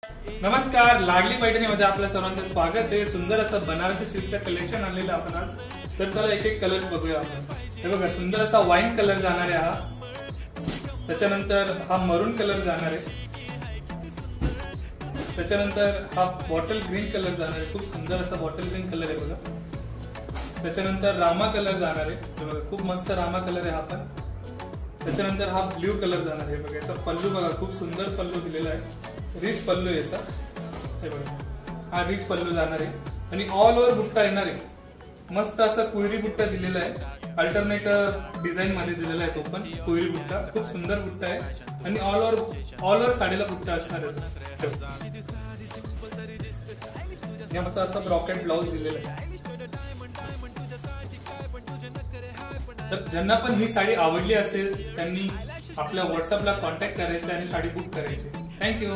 नमस्कार, लागली पैठणीमध्ये आपल्या सर्वांचं स्वागत आहे। सुंदर असं बनारसी सिल्कचं कलेक्शन आणलेलं आपण आज। तर चला एक एक कलर्स बघूया आपण। हे बघा, सुंदर असा वाईन कलर जाणार आहे हा। त्याच्यानंतर हा मरून कलर जाणार आहे। त्याच्यानंतर हा बॉटल ग्रीन कलर जाणार आहे। खूप सुंदर असा बॉटल ग्रीन कलर आहे बघा। त्याच्यानंतर रामा कलर जाणार आहे। हे बघा, खूप मस्त रामा कलर आहे हा पण। त्याच्यानंतर हा ब्ल्यू कलर जाणार आहे बघा। याचा पल्लू बघा, खूप सुंदर पल्लू दिलेला आहे, रिच पल्लू याचा। हे बघा, हा रिच पल्लू जाणार आहे आणि ऑल ओव्हर बुट्टा येणार आहे। मस्त असा कुयरी बुट्टा दिलेला आहे, अल्टरनेट डिझाइन मध्ये दिलेला आहे तो पण कुयरी बुट्टा। खूप सुंदर बुट्टा आहे आणि ऑल ओव्हर साडीला बुट्टा असणार आहे। या मस्त असा ब्रॉकेट ब्लाउज दिलेला आहे। तर ज्यांना पण ही साडी आवडली असेल त्यांनी आपल्या व्हॉट्सअपला कॉन्टॅक्ट करायचे आणि साडी बुक करायची। थँक्यू।